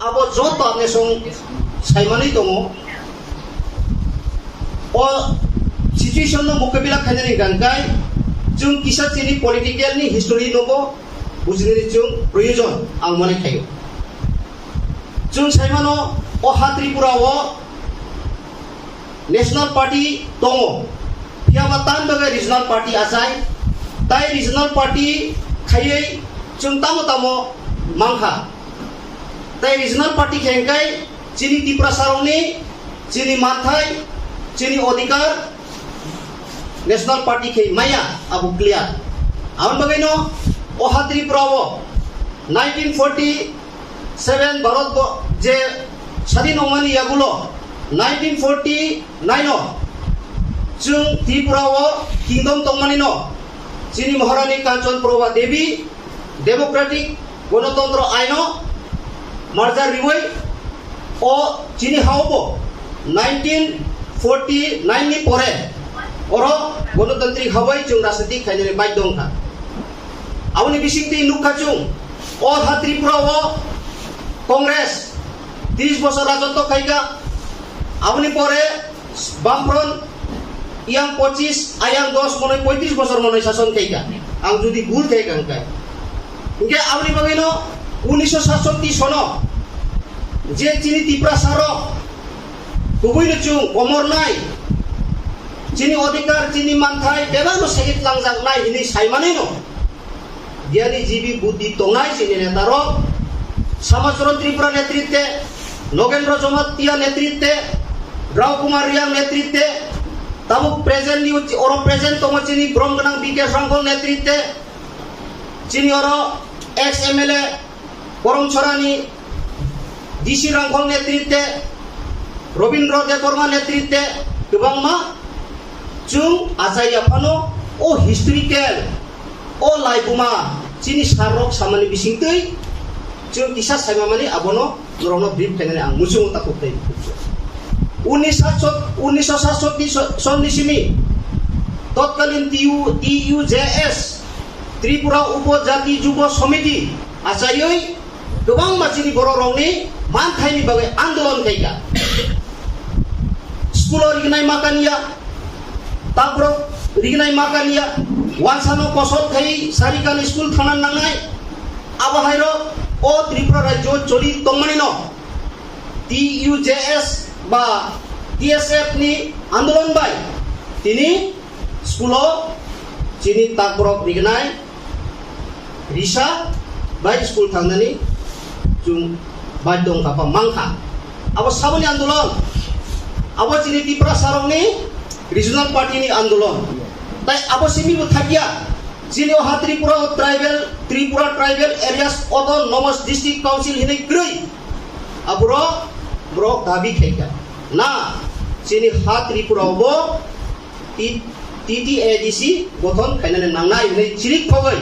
abo joto apne song saimani tongo o situation no mukabila khainani gangkai jung kisah chini political ni history nobo bujini jung proyojon ang mane khayo jung saimano o Tripura o national party tongo piaba tan bagai regional party asai tai regional party khayai jung tamo mangkha tai regional party khengkai chini Tripura sarongni chini mathai chini odikar national party ke maya abu clear awan bagaino oha Tripura o 1947 bharat je স্বাধীন হওয়ানি ইয়াগুলো 1949 जों Tripura o kingdom tongmani no chini maharani Kanchan Prabha Devi democratic গণতন্ত্র আইনো মার্জার রিওই ও chini haobo 1949 ni pore oro গণতান্ত্রিক হাওয়াই जों রাজনীতি খাইনে বাইদংখা আউনি বিসিংতি নুখাচুং ও Tripura o Congress 30 বছর রাজত্ব খাইগা আউনি পরে বামফ্রন্ট ইয়াং 25 আয়াং 10 মনে 35 বছর মনে শাসন খাইগা আং যদি ভুল খাইগা কাই ইনকে আউনি বাগাইনো 1967 সন যে চিনি Tripura সারো গুবইনো চুং অমর নাই চিনি অধিকার চিনি মানথাই বেবানো সহিত লাংজাং নাই হিনি সাইমানিনো জ্ঞানী জীবী বুদ্ধি তংনাই চিনি নেতারো সমাজচরণ Tripura নেতৃত্বে নগেন্দ্র জমাতিয়া নেতৃত্বে রাও কুমার রিয়াং নেতৃত্বে তাবুক প্রেজেন্ট নিউ ওর প্রেজেন্ট তম চিনি ব্রহ্মগণাং বিকে সংঘল নেতৃত্বে চিনি ওর এক্স এমএলএ করমছড়ানি ডিসি রাংখল নেতৃত্বে রবীন্দ্র দেববর্মা নেতৃত্বে গোবাংমা जों आजाय आफानो ओ हिस्टोरिकेल ओ लाइबुमा चिनि सारक सामानि बिसिंतै जों किसा साइमामानि आबनो नरनो ब्रिफ खायनानै आं मुसुं ताखुतै 1967 सननि सिमि तत्कालीन TUJS Tripura उपजाति युव समिति आजायै गोबां मानसिनि बर' रावनि मानथायनि बागै आन्दोलन खायगा स्कुलाव रिगनाय माकानिया ताब्रो रिगनाय माकानिया वानसानो कसत खाई सारिकानि स्कुल थानान नांनाय आबाहायरो ओ Tripura राज्य चलि तंमानिनो TUJS बा TSF नि आन्दोलन बाय तिनि स्कुलाव चिनि ताब्रो रिगनाय रिसा बाय स्कुल थांनानै जों बायदं कापा मांखा आबो साबनि आन्दोलन आबो चिनि Tripura सारंनि regional party ni आंदोलन ताई आबो सिमिबो थाकिया जिनि ओहा Tripura tribal areas autonomous district council हिनै ग्रै आबरो ब्रक दाबि खायगा ना जिनि Tripura बो TTADC गठन खायनानै नांनाय हिनै चिरिक खगै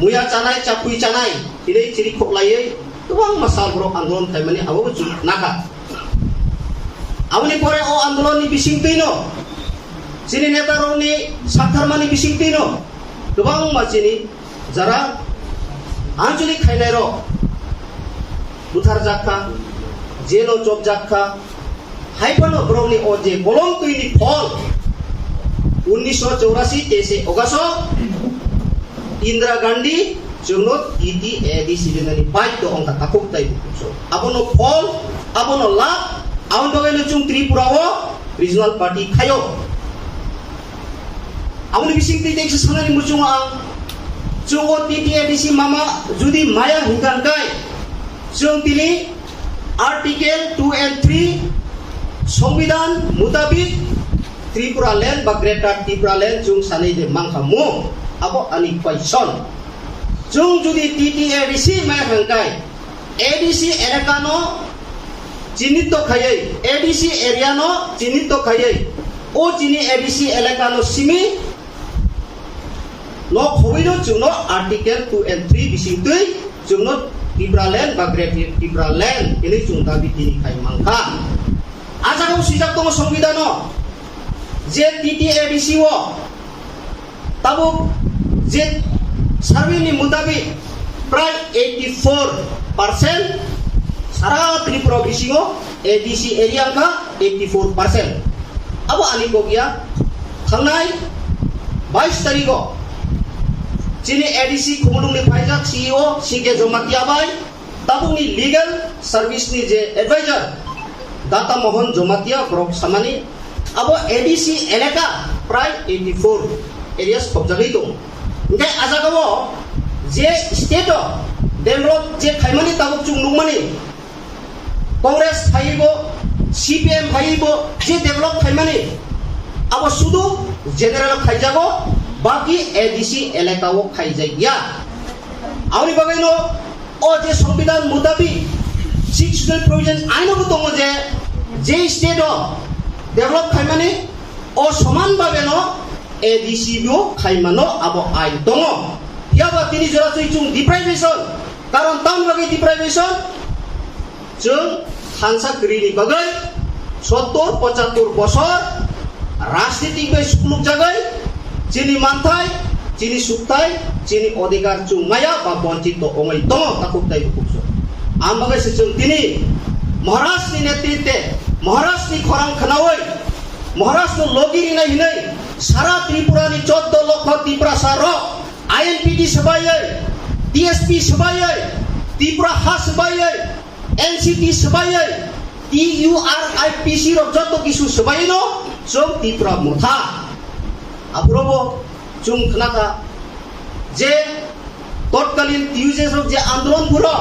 मुया चानाय चापुइ चानाय हिनै चिरिक खगलायै गोबां मासाल ब्रक आंदोलन खायमानि आबो नाका आउनि परे ओ आन्दोलननि बिसिंतैनो चिनि नेतारनि साथारमानि बिसिंतैनो गोबां मानसिनि जारा आन्चलिक खायनाय र बुथार जाखा जेलो चप जाखा हाइफानो ब्रौनि ओ जे गलम तुइनि फल 1984 तेसे अगासो इंदिरा गांधी जोंनो TTADC दिनानि बायद अंका ताकुकताय बुसो आबोनो फल आबोनो लाभ आउन बगाइनो जों Tripura o regional party खायो आउनि बिसिंति दैसे सानानि मुजुं आं जों ओ TTADC मामा जुदि माया हिंगानगाय जों तिनि आर्टिकल 2 and 3 संविधान मुताबिक Tripura land बा ग्रेटर Tripura land जों सानै दे मांखामु आबो आनि क्वेश्चन जों जुदि TTADC माया हिंगाय ADC एलाकानो चिन्हित खायै ADC एरिया नो चिन्हित खायै ओ चिनि ADC एलाका नो सिमी नो खबैनो जोंनो आर्टिकल 2 and 3 बिसिंतै जोंनो Tripura land बा ग्रेट Tripura land ini जों दाबि दिनि खाय मांखा आजागाव सिजाक दङ संबिधान जे TTADC ओ ताबो जे सार्वेनि मुताबिक प्राय 84% Sara Tripura bisingo ADC area ka 84%. Abo ani ko ya thangnai 22 tariko chini ADC khumulung ni phaijak CEO sike jomatia bai tabuni legal service ni je advisor data mohon jomatia brok samani abo ADC elaka pray 84 areas khobjagai dong ngai ajagabo je state develop je khaimani tabuk chung nungmani Congress phaibo CPM phaibo je develop khaimani abo sudu general khaijago baki ADC elakao khaijai ya awni bagaino o je সংবিধান মোতাবিক 6 provision আইনও দङ যে state develop খাইমানি ও সমান ভাবে ন ADC বো খাইমানো আবো আইন দङ ইয়াবা তিনি জরা চুইচুং ডিপ্রাইভেশন কারণ টাউন বাগে ডিপ্রাইভেশন जों थानसागिरिनि बागै 70-75 বছর রাজনীতিক बै सुखलुक जागै जिनि मानथाय जिनि सुखथाय जिनि अधिकार चुंमाया बा बंचित अंगै दङ ताखौ दाय बुकसो आमबागै जों दिनै महाराष्ट्रनि नेतृत्वे महाराष्ट्रनि खरां खनावै महाराष्ट्र लगिरि नाय हिनै सारा त्रिपुरानि 14 लक्ष त्रिपुरा सारो INPT सबायै TSP सबायै त्रिपुरा हा सबायै NCT सबायै TURIPC रो जतो किसु सबायनो जों त्रिपुरा मोथा आब्रबो जों खोनाथा जे तत्कालीन टिउजेस रो जे आन्दोलन पुरो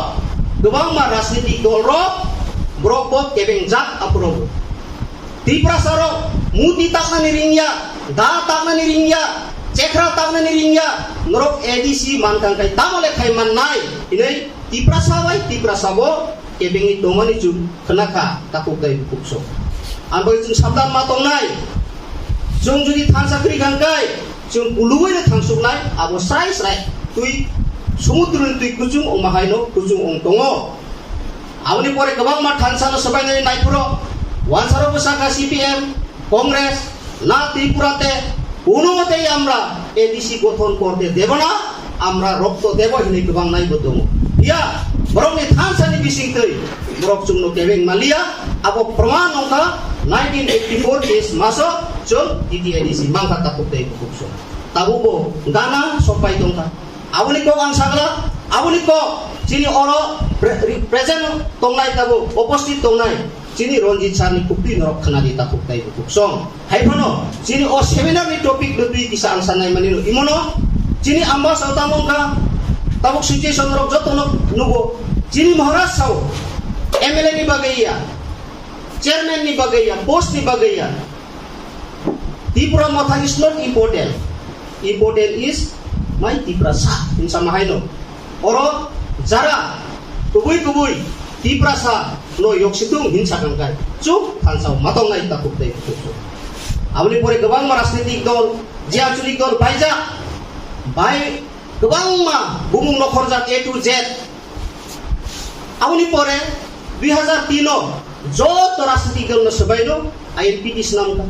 गोबां मा राजनीतिक दल रो ब्रकबो केबें जाक आब्रबो त्रिपुरा सारो मुति ताकनानि रिंया दा ताकनानि रिंया चेखरा ताकनानि रिंया नरक ADC मानखांखाय तामले खायमान नाय इनै त्रिपुरा साबाय त्रिपुरा साबो केबेंनि दमानि जुग खोनाखा ताखौ दाय बुकसो आंबो जों साबदान मा दंनाय जों जुदि थानसाख्रि गांगाय जों उलुवैनो थांसुकनाय आबो स्राय स्राय तुइ समुद्रनि तुइ कुजुं अमाहायनो कुजुं अं दङ आवनि परे गोबां मा थानसानो सबायनाय नायपुरो वानसारो बसाखा CPM কংগ্রেস না ত্রিপুরাতে কোনোমতেই আমরা ADC গঠন করতে দেব না আমরা রক্ত দেব হিনে গোবাং নাইবো দङ ইয়া বরংনি थानसानि बिसिंतै बरक जोंनो केबें मालिया आबो प्रमाण अंका 1984 केस मासो जों DTIDC मांखा ताकुतै बुकसो ताबुबो गाना सपाय दंखा आवनि को आं सागला आवनि को जिनि अरो प्रेजेन्ट दंनाय ताबु उपस्थित दंनाय जिनि रंजित सारनि कुपि नरक खानादि ताकुतै बुकसो हायफनो जिनि अ सेमिनारनि टपिक दुइ किसा आं साननाय मानिनो इमनो जिनि आम्बा सावतामंखा ताबुक सिचुएसन रक जतनो नुगो जिनि महाराष्ट्र MLA नि bagaiya chairman ni bagaiya post ni bagaiya Tripura motha is not important is my Tripura sa insa mahaino oro jara kubui Tripura sa no yoksitung hinsa kangkai cuk thansau matong nai takuk dai kuso awni pore gobang ma rajnitik dol je achulik dol baija bai gobang ma bumung nokhorjak A to Z awni pore 2003 যত রাজনীতিক দল সবাইনো INPT নাম কা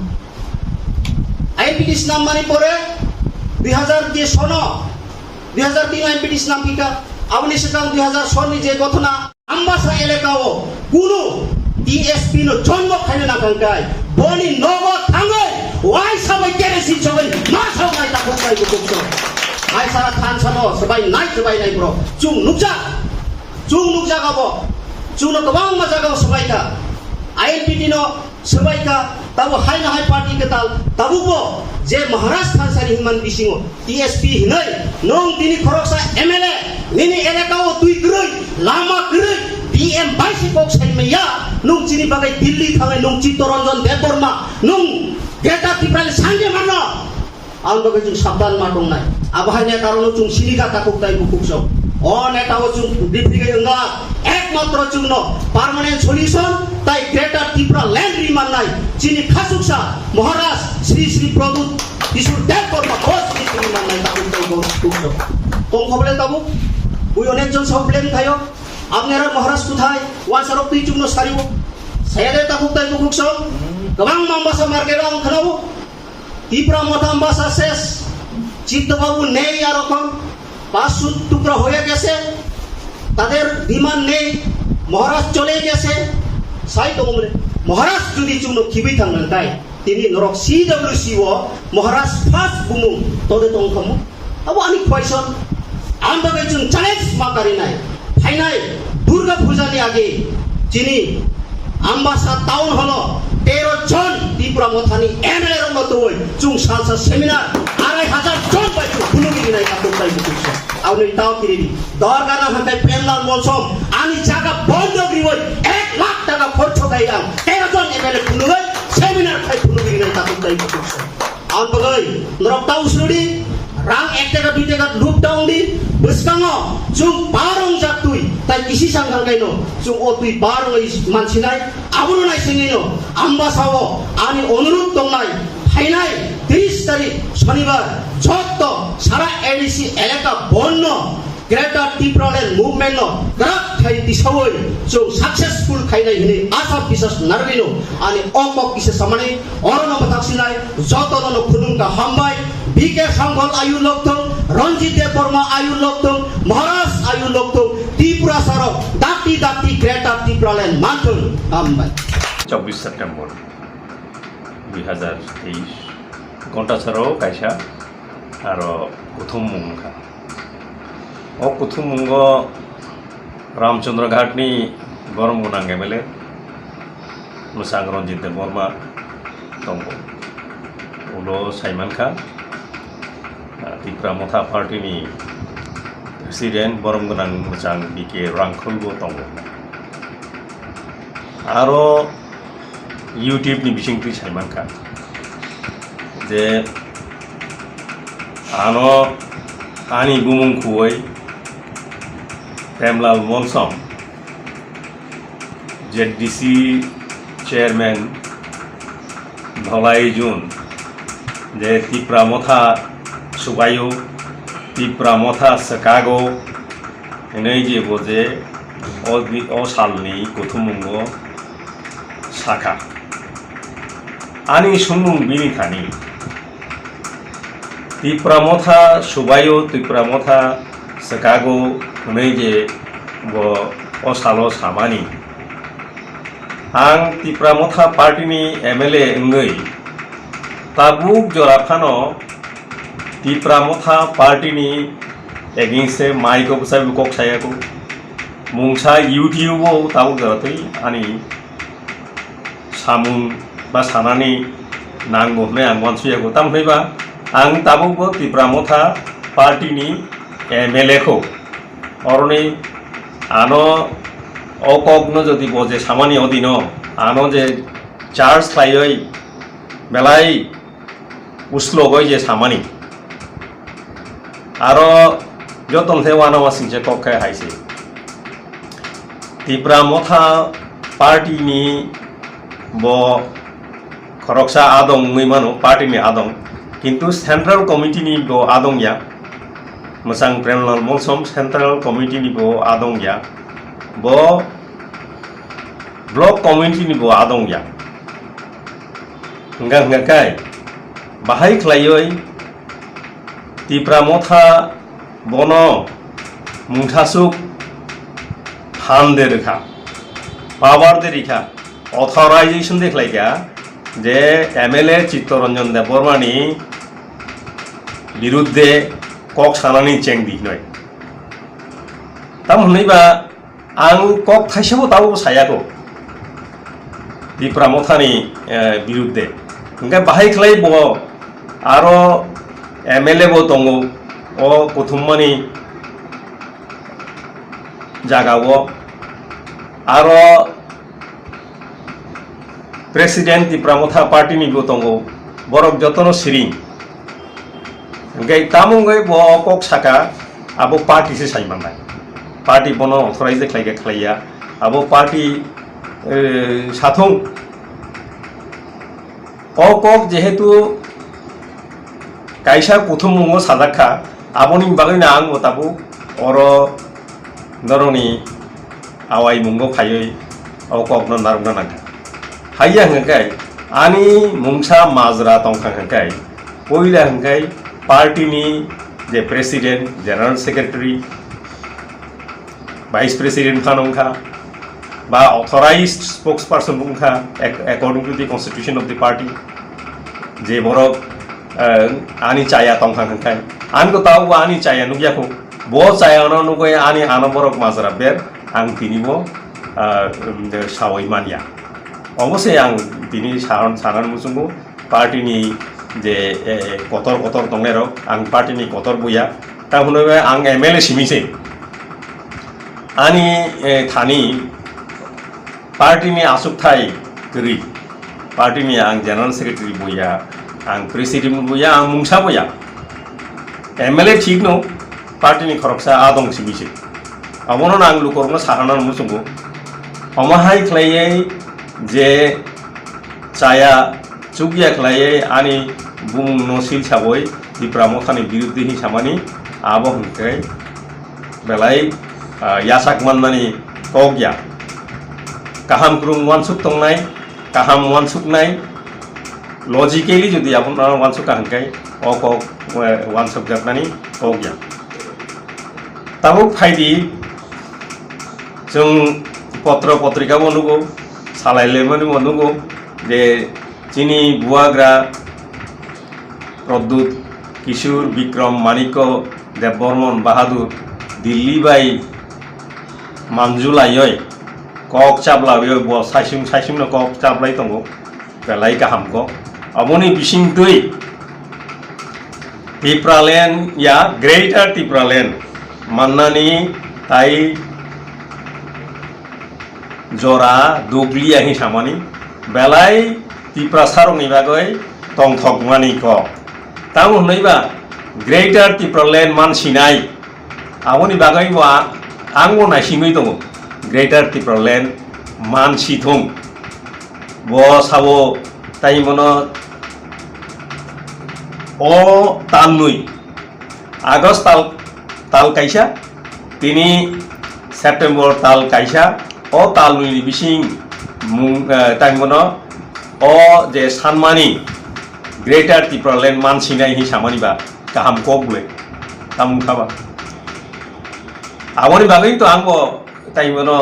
INPT নাম মানে পরে 2000 যে সন 2003 INPT নাম কিকা আপনি সেটা 2000 নি যে ঘটনা আম্বাসা এলাকাও কোনো DSP নো জন্ম খাইনে না কাঙ্কাই বনি নগ থাঙ্গে ওয়াই সবাই কেরেসি সবাই না সবাই তা কোথায় বুকছ আই সারা খান সানো সবাই নাই ব্রো চুং নুকজা গাবো चुनो गोबां माजागाव सबायका INPT नो सबायका ताबो हाय ना हाय पार्टी के ताल ताबुबो जे महाराष्ट्र थानसारि हिमान बिसिङो TSP हिनै नों दिनि खरकसा MLA निनि एलेकाव तुइ ग्रै लामा ग्रै DM बाइसि बक्स साइमेया नों चिनि बागै दिल्ली थाङै नों चित्तरन्जन देबबर्मा नों गेटा तिप्राले सांगे मानो आं बागै जों साबधान मा दंनाय आबहायनि कारणाव जों सिलिका ताकुक दाय बुकुसो अ नेताव जों दिफ्रिगै ओंगा एकमात्र जोंनो पार्मानेंट सल्यूशन ताई ग्रेटर त्रिपुरा लैंड रिमांड नाय जिनि खासुकसा महाराज श्री प्रदूत किशोर देबबर्मा घोष श्री रिमांड नाय ताकुक बुकसो तंग खबले ताबु उइ अनेक जन सबलेन थायो आपनेरा महाराज कुथाय वानसारो तुइ जोंनो सारिबो सायादे ताकुक दाय बुकसो गोबां मामबासा मार्केटआ आं खोनाबो त्रिपुरा मथामबासा शेष চিত্তবাবু নেই আর রকম 500 টুকরা হয়ে গেছে তাদের ডিমান্ড নেই মহারাজ চলে গেছে সাই দমরে মহারাজ যদি চুনো খিবি থাকলেন তাই তিনি নরক CWC ও মহারাজ ফার্স্ট বুমু তোদের তংখামু আবো আমি কোয়েশন আমবাগে চুন চ্যালেঞ্জ মাকারি নাই ফাইনাই দুর্গা পূজানি আগে যিনি আমবাসা টাউন হলো 13 জন ত্রিপুরা মথানি MLA এর মতো চুং সালসা সেমিনার 2500 জন পাইছু ফুলুগিরি নাই কাতো পাই বুঝছো আউনি তাও কিরি দরগানা হাতে প্রেমলাল মলসম আমি জায়গা বন্ধ করিবই 1 লাখ টাকা খরচ গাইলাম 13 জন MLA ফুলুগই সেমিনার খাই ফুলুগিরি নাই কাতো পাই বুঝছো আউন বগই নরকটাও সুড়ি রাং 1 টাকা 2 টাকা লুপ ডাউনি বসকাঙো চুং বারং জাতুই তাই কিসি সাংখাং গাইনো চুং ও তুই বারং মানসি নাই আবুনো নাই সিংইনো আমবাসাও আমি অনুরোধ দংনাই ফাইনাই 30 তারিখ শনিবার যত সারা এডিসি এলাকা বন্য গ্রেটার ত্রিপুরাল্যান্ড মুভমেন্ট গ্রাফ খাই দিছাওই চুং সাকসেসফুল খাইনাই হিনি আশা বিশ্বাস নারবিনো আমি অকক কিসে সামানে অরনম থাকসিনাই যত নন খুলুমকা হামবাই বিকে সংঘল আয়ু লক্ষ্য রঞ্জিত দেব বর্মা আয়ু লক্ষ্য মহারাজ আয়ু লক্ষ্য ত্রিপুরা সারক দাতি দাতি গ্রেটার ত্রিপুরাল্যান্ড মানথুন হামবাই 24 সেপ্টেম্বর 2023 ঘণ্টাছাড়াও কাইসা আর প্রথম মুখা ও প্রথম মুঙ্গ রামচন্দ্র ঘাটনি গরম গোনাং MLA মোসাং রঞ্জিত দেব বর্মা দङ उलो साइमान खा ত্রিপুরা মথা पार्टीनि प्रेसिडेंट बरम गोनां मोजां BK रांखलबो दङ आरो इउटिउबनि बिसिंथि साइमान खा जे आनो आनी बुमुंखुयै प्रेमलाल मलसम ZDC चेयरमैन धलाई जुन जे ত্রিপুরা মথা सुबायो ত্রিপুরা মথা सकागो एनै जे बजे अ सालनि गथुमुंग साखा आनी सुमुं बिनिखानि ত্রিপুরা মথা सुबायो ত্রিপুরা মথা सकागो एनै जे अ सालो सामानि आं ত্রিপুরা মথা पार्टीनि MLA एंगै ताबुक जराफानो ত্রিপুরা মথা पार्टीनि एगेंस्ट माइक बसाय कक सायाको मुंसा इउटिउबो ताबुक जराथै आनी सामुं बा सानानि नांगौ होननाय आं मानसुयाको तामफ्रायबा आं ताबुकबो ত্রিপুরা मथा पार्टीनि MLA खौ अरनै आनो अकगनो जदि बजे सामानि अधीनो आनो जे चार्ज खायै बेलाय उस्लोगै जे सामानि आरो जतन थे वाना वासिंचे कक्के हाइसे ত্রিপুরা मथा पार्टीनि ब खरकसा आदं मैमानो पार्टीनि आदं किन्तु सेंट्रल कमिटिनि ब आदं या मोजां प्रेमलाल मलसम सेंट्रल कमिटिनि ब आदं या ब ब्लक कमिटिनि ब आदं या हंगा हंगाखाय बाहाय ख्लायै ত্রিপুরা मथा बनो मुंथासुक फानदे रेखा पावर दे रेखा अथराइजेशन देखलाइका जे MLA चित्तरंजन देव बर्मानि बिरुद्धे कक सानानि चें दिनय ताम हनैबा आं कक थाइसेबो ताबो सायाको ত্রিপুরা मथानि बिरुद्धे ओंखाय बाहाय ख्लाय ब आरो MLA बो दङ अ गथुमानि जागावो आरो प्रेसिडेंट ত্রিপুরা मथा पार्टीनि बो दङ बरक जतन सिरिं ओंखाय तामुंगै ब कक साका आबो पार्टी से साइमानाय पार्टी बनो अथराइज खालायगा खालाया आबो पार्टी साथुं कक जेहेतु कायसा प्रथम मुंग साजाखा आबोनि बागैनो आं बताबो अर नरनि आवाय मुंग फायै अकगनो नारगना नांखा हाया हंगाय आनी मुंसा माजरा तंखा हंगाय पयला हंगाय पार्टीनि जे president general secretary vice president फानंखा বা authorized spokesperson bungkha according to the constitution of the party je borok ani chaya tongkhang khai ang ko tau ani chaya nugyako bo chaya no nugoi ani ano borok mazra ber ang tinibo sawai mania অবশ্যই আং তিনি সারান মুসুঙ্গু পার্টিনি যে কতর কতর দংলের আং পার্টিনি কতর বইয়া তা হলে আং MLA সিমিছে আনি থানি পার্টিনি আসুকথাই গরি পার্টিনি আং জেনারেল সেক্রেটারি বইয়া আং প্রেসিডেন্ট বইয়া আং মুংসা বইয়া এমএলএ ঠিক নো পার্টিনি খরকসা আদং সিমিছে অবনো আং লুকরনো সারান মুসুঙ্গু অমাহাই খ্লাইयै যে চায়া চুকিয়া খ্লাইयै আনি বুং নসিল সাবই ত্রিপুরা মথানি বিরুদ্ধে হিসামানি আবহ হংkai belai yasak manmani kogya kaham krung wansuk tongnai kaham wansuk nai logically jodi apnara wansuk hangkai ok wansuk japnani kogya tabuk phaidi jong পত্র পত্রিকা বনুগো সালাইলে মানে বনুগো যে চিনি বুয়াগ্রা প্রদ্যুৎ কিশোর বিক্রম মানিক্য দেববর্মন বাহাদুর দিল্লি বাই মানজুলাই কক চাবলাবি সাইসিম সাইসিম কক চাবলাই দङ বেলাই गाहामखौ अबनि बिसिंतै टिप्रालेण्ड या ग्रेटर टिप्रालेण्ड माननानि ताई जरा दुगलिया हिसामानि बेलाय टिप्रा सारंनि बागै तंथकमानि क ताम होनैबा ग्रेटर टिप्रालेण्ड मानसिनाय आबनि बागै वा आंबो नायसिङै दङ ग्रेटर टिप्रालेण्ड मानसिथं ब साबो ताइमनो ओ तालनुइ आगस्ट ताल काइसा तिनी सेप्टेम्बर ताल काइसा ओ तालनुइ बिसिं ताइमनो ओ जे सानमानि ग्रेटर टिप्रालेण्ड मानसिनाय हिसामानिबा गाहाम कबले तामुखाबा आबनि बागै तो आंबो ताइमनो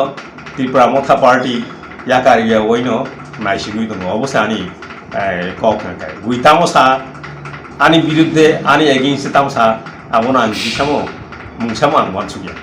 त्रिपुरा मथा पार्टी याकारिया वइनो नायसिगुइ दङ अबसे आनि কক नाय गुइतामसा आनि बिरुद्धे आनि एगेन्स्ट तामसा आबोना आनि बिसामो मुंसामो आं वानसुगिया